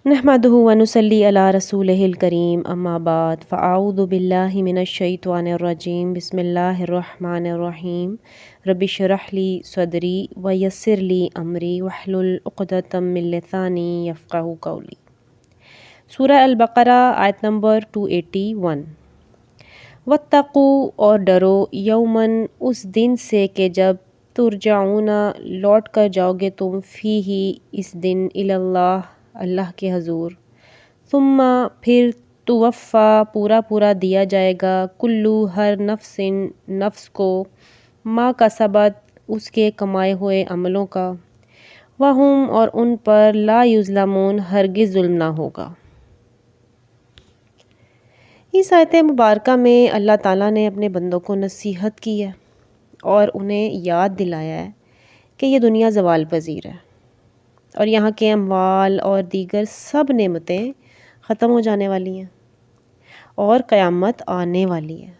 نحمده ونصلي على رسوله الكريم اما بعد فاعوذ بالله من الشیطان الرجیم بسم اللہ الرحمن الرحیم رب اشرح لی صدری ویسر لی امری واحلل عقدۃ من لسانی یفقہوا قولی۔ سورہ البقرہ آیت نمبر 281۔ واتقوا اور ڈرو یومن اس دن سے کہ جب ترجعون لوٹ کر جاؤ گے تم فیہ اس دن الی اللہ اللہ کے حضور، ثم پھر توفیٰ پورا دیا جائے گا کلو ہر نفس نفس کو ما کسبت اس کے کمائے ہوئے عملوں کا، وہم اور ان پر لا یظلمون ہرگز ظلم نہ ہوگا۔ اس آیت مبارکہ میں اللہ تعالیٰ نے اپنے بندوں کو نصیحت کی ہے اور انہیں یاد دلایا ہے کہ یہ دنیا زوال پذیر ہے اور یہاں کے اموال اور دیگر سب نعمتیں ختم ہو جانے والی ہیں اور قیامت آنے والی ہے،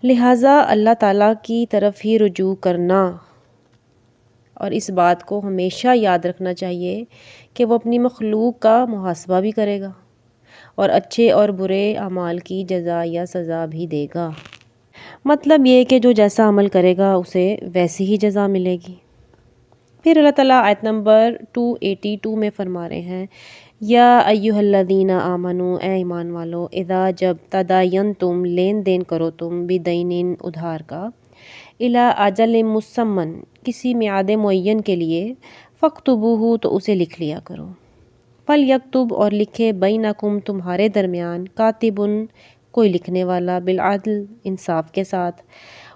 لہٰذا اللہ تعالیٰ کی طرف ہی رجوع کرنا اور اس بات کو ہمیشہ یاد رکھنا چاہیے کہ وہ اپنی مخلوق کا محاسبہ بھی کرے گا اور اچھے اور برے اعمال کی جزا یا سزا بھی دے گا۔ مطلب یہ کہ جو جیسا عمل کرے گا اسے ویسی ہی جزا ملے گی۔ پھر اللہ تعالیٰ آیت نمبر 282 میں فرما رہے ہیں یا ایھا الذین آمنو اے ایمان والو اذا جب تداینتم لین دین کرو تم بدین ادھار کا الی اجل مسمى کسی میعاد معین کے لیے فاکتبوہ تو اسے لکھ لیا کرو، فلیکتب اور لکھے بینکم تمہارے درمیان کاتب کوئی لکھنے والا بالعدل انصاف کے ساتھ،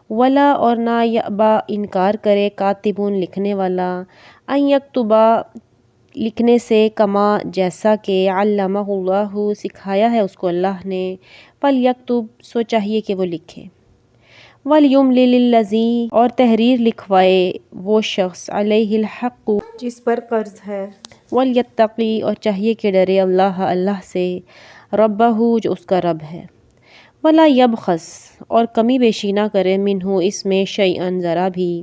ولا اور نہ یأبا انکار کرے کاتب لکھنے والا ان یکتبا لکھنے سے کما جیسا کہ علمہ اللہ سکھایا ہے اس کو اللہ نے، فلیکتب سو چاہیے کہ وہ لکھے، ولیملل الذی اور تحریر لکھوائے وہ شخص علیہ الحق جس پر قرض ہے، ولیتقی اور چاہیے کہ ڈرے اللہ سے ربہ جو اس کا رب ہے، ولا یبخس اور کمی بیشی نہ کرے منہ اس میں شیئا ذرا بھی،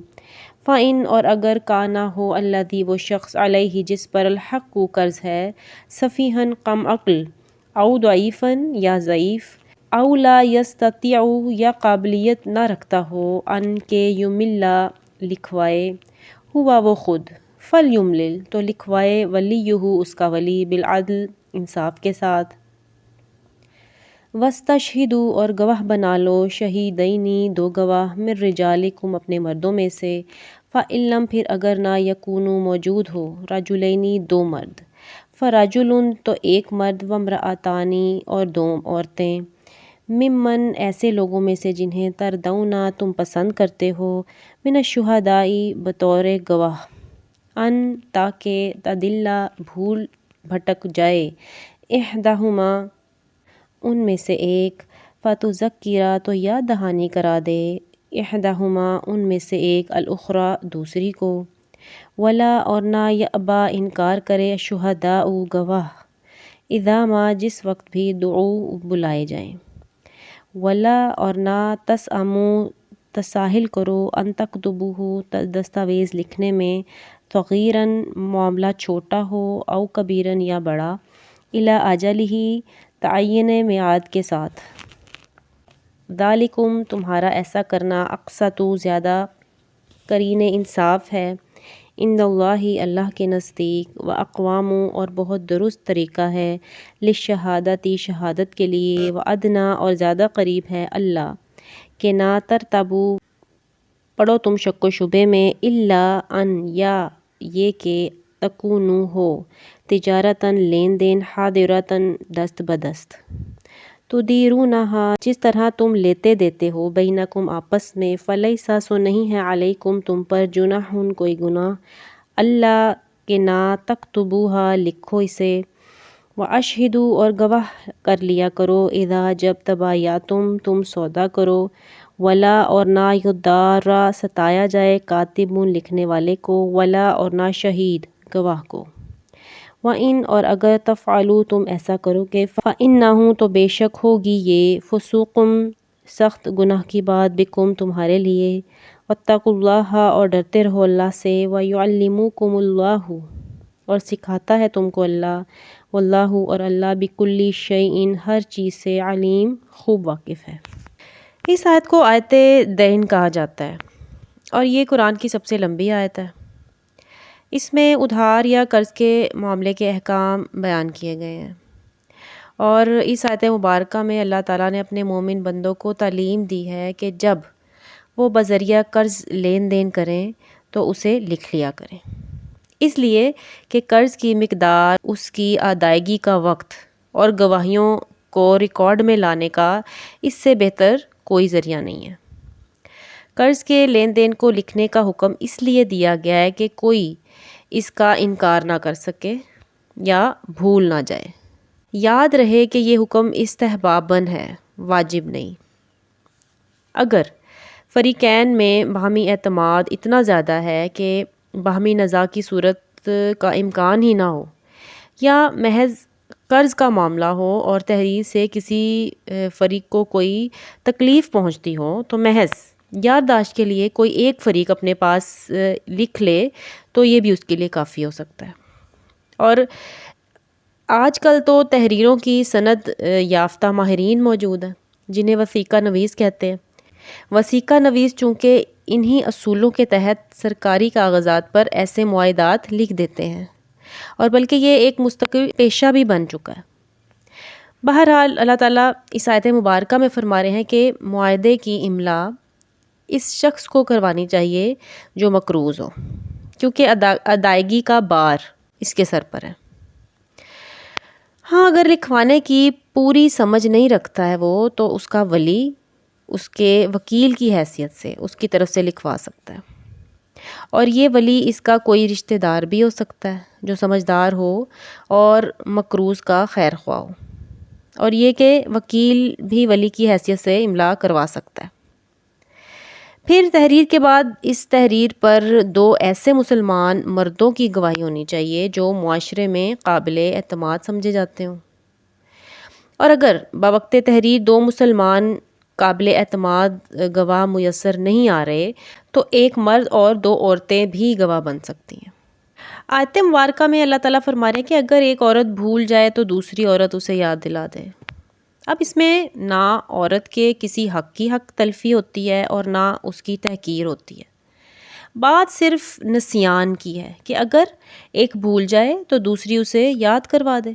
فإن اور اگر کانا ہو الذی وہ شخص علیہ جس پر الحق قرض ہے سفیہا کم عقل او ضعیفا یا ضعیف او لا یستطیع یا قابلیت نہ رکھتا ہو ان کے یملا لکھوائے ہوا وہ خود، فلیملل تو لکھوائے ولیہ اس کا ولی بالعدل انصاف کے ساتھ، واستشہدوا اور گواہ بنا لو شہیدین دو گواہ من رجالکم اپنے مردوں میں سے، فإن لم پھر اگر نہ یکونوا موجود ہو رجلین دو مرد، فرجل تو ایک مرد وامرأتان اور دو عورتیں، ممن ایسے لوگوں میں سے جنہیں ترضون تم پسند کرتے ہو، من الشہداء بطور گواہ، ان تاکہ تضل بھول بھٹک جائے احدہما ان میں سے ایک، فتذکر تو یاد دہانی کرا دے احدہما ان میں سے ایک الاخری دوسری کو، ولا اور نہ یأبا انکار کرے الشہداء گواہ اذا ما جس وقت بھی دعوا بلائے جائیں، ولا اور نہ تسأموا تساہل کرو ان تکتبوہ دستاویز لکھنے میں صغیراً معاملہ چھوٹا ہو او کبیراً یا بڑا، الی اجلہ تعین میعاد کے ساتھ، ذالکم تمہارا ایسا کرنا اقسط زیادہ قرین انصاف ہے، عند اللہ اللہ کے نزدیک، واقوام اور بہت درست طریقہ ہے، للشہادۃ شہادت کے لیے، وادنی اور زیادہ قریب ہے اللہ کہ نہ ترتابوا پڑو تم شک و شبے میں، الا ان یا یہ کہ تکونوا ہو تجارتاً لین دین حاضرتاً دست بدست، تدیرونہا جس طرح تم لیتے دیتے ہو بینکم آپس میں، فلیس سو نہیں ہے علیکم تم پر جناح کوئی گناہ، اللہ کہ نہ تکتبوہا لکھو اسے، واشہدوا اور گواہ کر لیا کرو اذا جب تبایعتم تم سودا کرو، ولا اور نہ یضار ستایا جائے کاتب لکھنے والے کو، ولا اور نہ شہید گواہ کو، وإن اور اگر تفعلوا تم ایسا کرو گے، فإنہ تو بے شک ہوگی یہ فسوق سخت گناہ کی بات بکم تمہارے لیے، واتقوا اللہ اور ڈرتے رہو اللہ سے، ویعلمکم اللہ اور سکھاتا ہے تم کو اللہ، واللہ اور اللہ بکل شیء ہر چیز سے علیم خوب واقف ہے۔ اس آیت کو آیت دین کہا جاتا ہے اور یہ قرآن کی سب سے لمبی آیت ہے۔ اس میں ادھار یا قرض کے معاملے کے احکام بیان کیے گئے ہیں، اور اس آیت مبارکہ میں اللہ تعالیٰ نے اپنے مومن بندوں کو تعلیم دی ہے کہ جب وہ بذریعہ قرض لین دین کریں تو اسے لکھ لیا کریں، اس لیے کہ قرض کی مقدار، اس کی ادائیگی کا وقت اور گواہیوں کو ریکارڈ میں لانے کا اس سے بہتر کوئی ذریعہ نہیں ہے۔ قرض کے لین دین کو لکھنے کا حکم اس لیے دیا گیا ہے کہ کوئی اس کا انکار نہ کر سکے یا بھول نہ جائے۔ یاد رہے کہ یہ حکم استحباباً ہے، واجب نہیں۔ اگر فریقین میں باہمی اعتماد اتنا زیادہ ہے کہ باہمی نزاع کی صورت کا امکان ہی نہ ہو، یا محض قرض کا معاملہ ہو اور تحریر سے کسی فریق کو کوئی تکلیف پہنچتی ہو، تو محض یادداشت کے لیے کوئی ایک فریق اپنے پاس لکھ لے تو یہ بھی اس کے لیے کافی ہو سکتا ہے۔ اور آج کل تو تحریروں کی سند یافتہ ماہرین موجود ہیں جنہیں وثیقہ نویس کہتے ہیں۔ وثیقہ نویس چونکہ انہی اصولوں کے تحت سرکاری کاغذات پر ایسے معاہدات لکھ دیتے ہیں، اور بلکہ یہ ایک مستقل پیشہ بھی بن چکا ہے۔ بہرحال اللہ تعالیٰ اس آیت مبارکہ میں فرما رہے ہیں کہ معاہدے کی املا اس شخص کو کروانی چاہیے جو مقروض ہو، کیونکہ ادائیگی کا بار اس کے سر پر ہے۔ ہاں، اگر لکھوانے کی پوری سمجھ نہیں رکھتا ہے وہ، تو اس کا ولی اس کے وکیل کی حیثیت سے اس کی طرف سے لکھوا سکتا ہے، اور یہ ولی اس کا کوئی رشتہ دار بھی ہو سکتا ہے جو سمجھدار ہو اور مقروض کا خیر خواہ ہو، اور یہ کہ وکیل بھی ولی کی حیثیت سے املا کروا سکتا ہے۔ پھر تحریر کے بعد اس تحریر پر 2 ایسے مسلمان مردوں کی گواہی ہونی چاہیے جو معاشرے میں قابل اعتماد سمجھے جاتے ہوں، اور اگر بوقت تحریر 2 مسلمان قابل اعتماد گواہ میسر نہیں آ رہے تو ایک مرد اور 2 عورتیں بھی گواہ بن سکتی ہیں۔ آیت مبارکہ میں اللہ تعالیٰ فرما رہے ہیں کہ اگر ایک عورت بھول جائے تو دوسری عورت اسے یاد دلا دے۔ اب اس میں نہ عورت کے کسی حق کی حق تلفی ہوتی ہے اور نہ اس کی تحقیر ہوتی ہے، بات صرف نسیان کی ہے کہ اگر ایک بھول جائے تو دوسری اسے یاد کروا دے،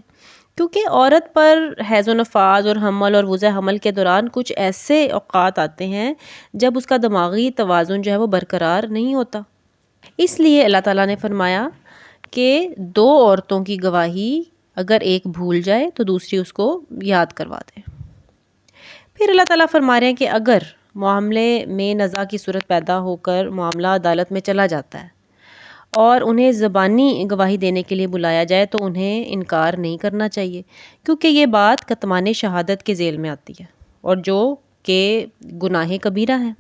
کیونکہ عورت پر حیض و نفاس اور حمل اور وضع حمل کے دوران کچھ ایسے اوقات آتے ہیں جب اس کا دماغی توازن جو ہے وہ برقرار نہیں ہوتا۔ اس لیے اللہ تعالیٰ نے فرمایا کہ 2 عورتوں کی گواہی اگر ایک بھول جائے تو دوسری اس کو یاد کروا دے۔ پھر اللہ تعالیٰ فرما رہے ہیں کہ اگر معاملے میں نزاع کی صورت پیدا ہو کر معاملہ عدالت میں چلا جاتا ہے اور انہیں زبانی گواہی دینے کے لیے بلایا جائے تو انہیں انکار نہیں کرنا چاہیے، کیونکہ یہ بات کتمان شہادت کے ذیل میں آتی ہے اور جو کہ گناہ کبیرہ ہے۔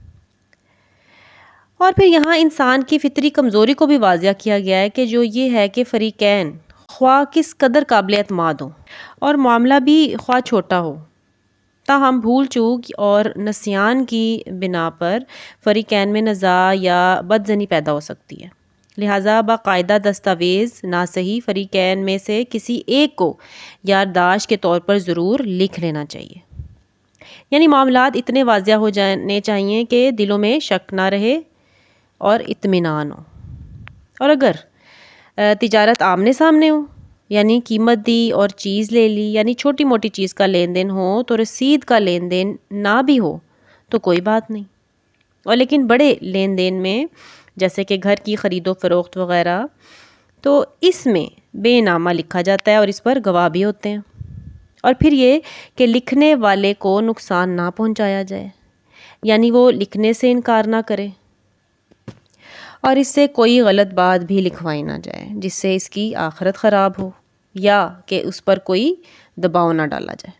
اور پھر یہاں انسان کی فطری کمزوری کو بھی واضح کیا گیا ہے کہ جو یہ ہے کہ فریقین خواہ کس قدر قابل اعتماد ہوں اور معاملہ بھی خواہ چھوٹا ہو، تاہم بھول چوک اور نسیان کی بنا پر فریقین میں نزاع یا بدظنی پیدا ہو سکتی ہے، لہٰذا باقاعدہ دستاویز نہ صحیح فریقین میں سے کسی ایک کو یادداشت کے طور پر ضرور لکھ لینا چاہیے، یعنی معاملات اتنے واضح ہو جانے چاہیے کہ دلوں میں شک نہ رہے اور اطمینان ہو۔ اور اگر تجارت آمنے سامنے ہو، یعنی قیمت دی اور چیز لے لی، یعنی چھوٹی موٹی چیز کا لین دین ہو، تو رسید کا لین دین نہ بھی ہو تو کوئی بات نہیں، اور لیکن بڑے لین دین میں جیسے کہ گھر کی خرید و فروخت وغیرہ، تو اس میں بے نامہ لکھا جاتا ہے اور اس پر گواہ بھی ہوتے ہیں، اور پھر یہ کہ لکھنے والے کو نقصان نہ پہنچایا جائے، یعنی وہ لکھنے سے انکار نہ کرے اور اس سے کوئی غلط بات بھی لکھوائی نہ جائے جس سے اس کی آخرت خراب ہو یا کہ اس پر کوئی دباؤ نہ ڈالا جائے،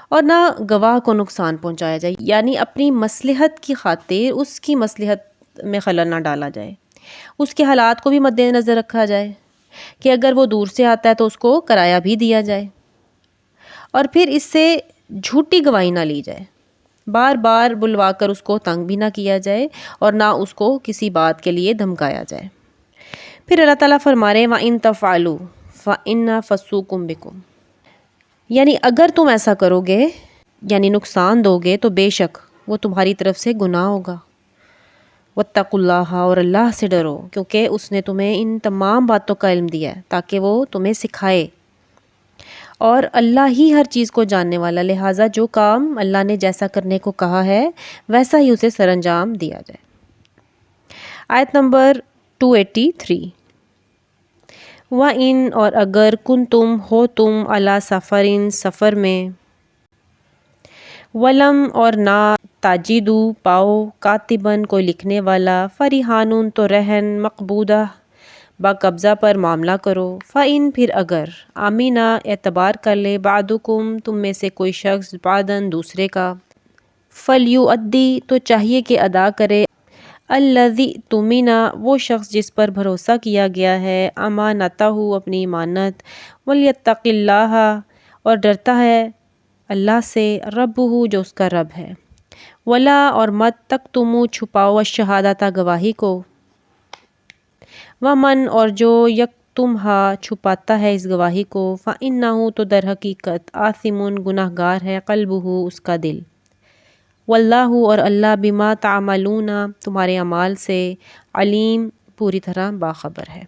اور نہ گواہ کو نقصان پہنچایا جائے، یعنی اپنی مصلحت کی خاطر اس کی مصلحت میں خلل نہ ڈالا جائے، اس کے حالات کو بھی مد نظر رکھا جائے کہ اگر وہ دور سے آتا ہے تو اس کو کرایہ بھی دیا جائے، اور پھر اس سے جھوٹی گواہی نہ لی جائے، بار بار بلوا کر اس کو تنگ بھی نہ کیا جائے اور نہ اس کو کسی بات کے لیے دھمکایا جائے۔ پھر اللہ تعالیٰ فرما رہے ہیں وَإِن تَفْعَلُوا فَإِنَّ فَسُوقٌ بِكُمْ، یعنی اگر تم ایسا کرو گے یعنی نقصان دو گے تو بے شک وہ تمہاری طرف سے گناہ ہوگا۔ وَاتَّقُوا اللَّهَ، اور اللہ سے ڈرو، کیونکہ اس نے تمہیں ان تمام باتوں کا علم دیا ہے تاکہ وہ تمہیں سکھائے، اور اللہ ہی ہر چیز کو جاننے والا، لہٰذا جو کام اللہ نے جیسا کرنے کو کہا ہے ویسا ہی اسے سر انجام دیا جائے۔ آیت نمبر 283، وَإِنْ، اور اگر، کنتم، ہو تم، علی سفرٍ، سفر میں، ولم، اور نہ، تاجدو، پاؤ، کاتباً، کوئی لکھنے والا، فرحان، تو رہن، مقبوضہ، با قبضہ پر معاملہ کرو، فَإِن، پھر اگر، آمینہ، اعتبار کر لے، بعضکم، تم میں سے کوئی شخص، بعضاً، دوسرے کا، فلیؤدی، تو چاہیے کہ ادا کرے، الذی اؤتمن، وہ شخص جس پر بھروسہ کیا گیا ہے، امانتہ، اپنی امانت، ولیتق اللہ، اور ڈرتا ہے اللہ سے، ربہ، جو اس کا رب ہے، ولا، اور مت، تکتموا، چھپاؤ، الشہادۃ، گواہی کو، ومن، اور جو یکتمھا، چھپاتا ہے اس گواہی کو، فإنہ، تو در حقیقت، آثم، گناہ گار ہے، قلبہ، اس کا دل، واللہ، اور اللہ، بما تعملون، تمہارے اعمال سے، علیم، پوری طرح باخبر ہے۔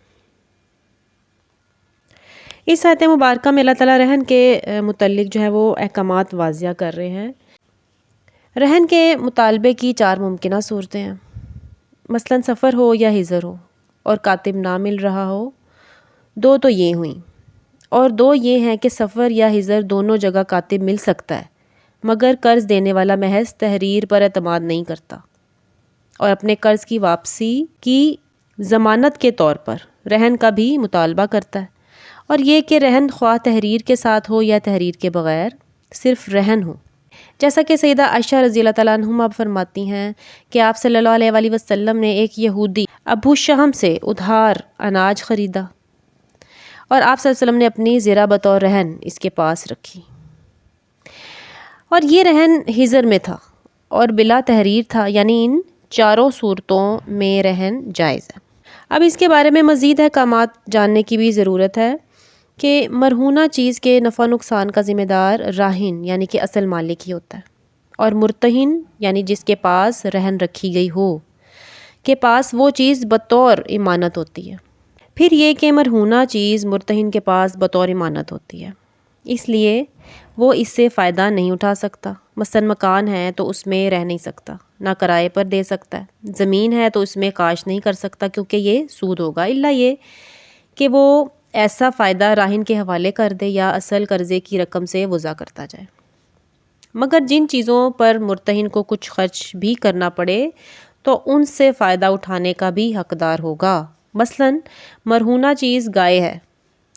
اس آیت مبارکہ میں اللہ تعالیٰ رہن کے متعلق جو ہے وہ احکامات واضح کر رہے ہیں۔ رہن کے مطالبے کی 4 ممکنہ صورتیں ہیں، مثلاً سفر ہو یا حضر ہو اور کاتب نہ مل رہا ہو۔ 2 تو یہ ہوئیں، اور 2 یہ ہیں کہ سفر یا حضر دونوں جگہ کاتب مل سکتا ہے، مگر قرض دینے والا محض تحریر پر اعتماد نہیں کرتا اور اپنے قرض کی واپسی کی ضمانت کے طور پر رہن کا بھی مطالبہ کرتا ہے، اور یہ کہ رہن خواہ تحریر کے ساتھ ہو یا تحریر کے بغیر، صرف رہن ہو، جیسا کہ سیدہ عائشہ رضی اللہ تعالیٰ عنہا فرماتی ہیں کہ آپ صلی اللہ علیہ وآلہ وسلم نے ایک یہودی ابو شہم سے ادھار اناج خریدا، اور آپ صلی اللہ علیہ وسلم نے اپنی زرہ بطور رہن اس کے پاس رکھی، اور یہ رہن حضر میں تھا اور بلا تحریر تھا، یعنی ان 4 صورتوں میں رہن جائز ہے۔ اب اس کے بارے میں مزید احکامات جاننے کی بھی ضرورت ہے کہ مرہونہ چیز کے نفع نقصان کا ذمہ دار راہن یعنی کہ اصل مالک ہی ہوتا ہے، اور مرتہن یعنی جس کے پاس رہن رکھی گئی ہو کے پاس وہ چیز بطور امانت ہوتی ہے۔ پھر یہ کہ مرہونہ چیز مرتہن کے پاس بطور امانت ہوتی ہے، اس لیے وہ اس سے فائدہ نہیں اٹھا سکتا، مثلاً مکان ہے تو اس میں رہ نہیں سکتا، نہ کرائے پر دے سکتا ہے، زمین ہے تو اس میں کاشت نہیں کر سکتا کیونکہ یہ سود ہوگا، الا یہ کہ وہ ایسا فائدہ راہن کے حوالے کر دے یا اصل قرضے کی رقم سے وضع کرتا جائے۔ مگر جن چیزوں پر مرتہن کو کچھ خرچ بھی کرنا پڑے تو ان سے فائدہ اٹھانے کا بھی حقدار ہوگا، مثلاً مرہونہ چیز گائے ہے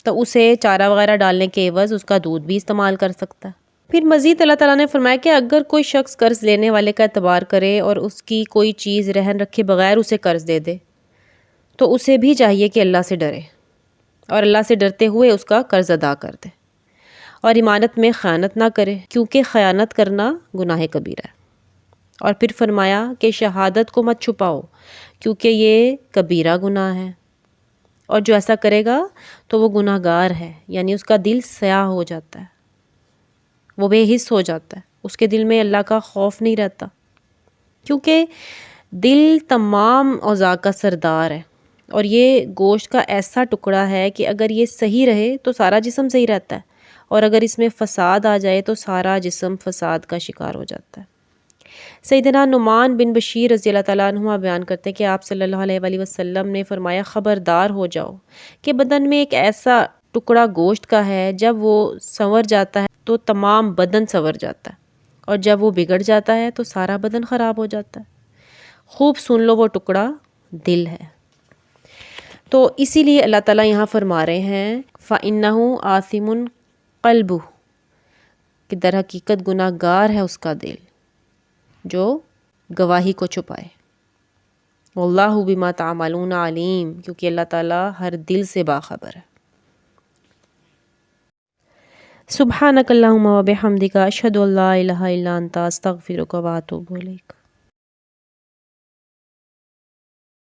تو اسے چارہ وغیرہ ڈالنے کے عوض اس کا دودھ بھی استعمال کر سکتا ہے۔ پھر مزید اللہ تعالیٰ نے فرمایا کہ اگر کوئی شخص قرض لینے والے کا اعتبار کرے اور اس کی کوئی چیز رہن رکھے بغیر اسے قرض دے دے تو اسے بھی چاہیے کہ اللہ سے ڈرے اور اللہ سے ڈرتے ہوئے اس کا قرض ادا کر دے، اور امانت میں خیانت نہ کرے کیونکہ خیانت کرنا گناہ کبیرہ ہے، اور پھر فرمایا کہ شہادت کو مت چھپاؤ کیونکہ یہ کبیرہ گناہ ہے، اور جو ایسا کرے گا تو وہ گناہ گار ہے، یعنی اس کا دل سیاہ ہو جاتا ہے، وہ بے حس ہو جاتا ہے، اس کے دل میں اللہ کا خوف نہیں رہتا، کیونکہ دل تمام اعضاء کا سردار ہے، اور یہ گوشت کا ایسا ٹکڑا ہے کہ اگر یہ صحیح رہے تو سارا جسم صحیح رہتا ہے، اور اگر اس میں فساد آ جائے تو سارا جسم فساد کا شکار ہو جاتا ہے۔ سیدنا نعمان بن بشیر رضی اللہ تعالیٰ عنہ بیان کرتے ہیں کہ آپ صلی اللہ علیہ وآلہ وسلم نے فرمایا خبردار ہو جاؤ کہ بدن میں ایک ایسا ٹکڑا گوشت کا ہے، جب وہ سنور جاتا ہے تو تمام بدن سنور جاتا ہے، اور جب وہ بگڑ جاتا ہے تو سارا بدن خراب ہو جاتا ہے۔ خوب سن لو، وہ ٹکڑا دل ہے۔ تو اسی لیے اللہ تعالیٰ یہاں فرما رہے ہیں فَإِنَّهُ آثِمٌ قَلْبُهُ، کہ در حقیقت گناہ گار ہے اس کا دل جو گواہی کو چھپائے، واللہ بما تعملون علیم، کیونکہ اللہ تعالیٰ ہر دل سے باخبر ہے۔ سبحانک اللہم و بحمدک، اشہد ان لا الہ الا انت، استغفرک و اتوب الیک۔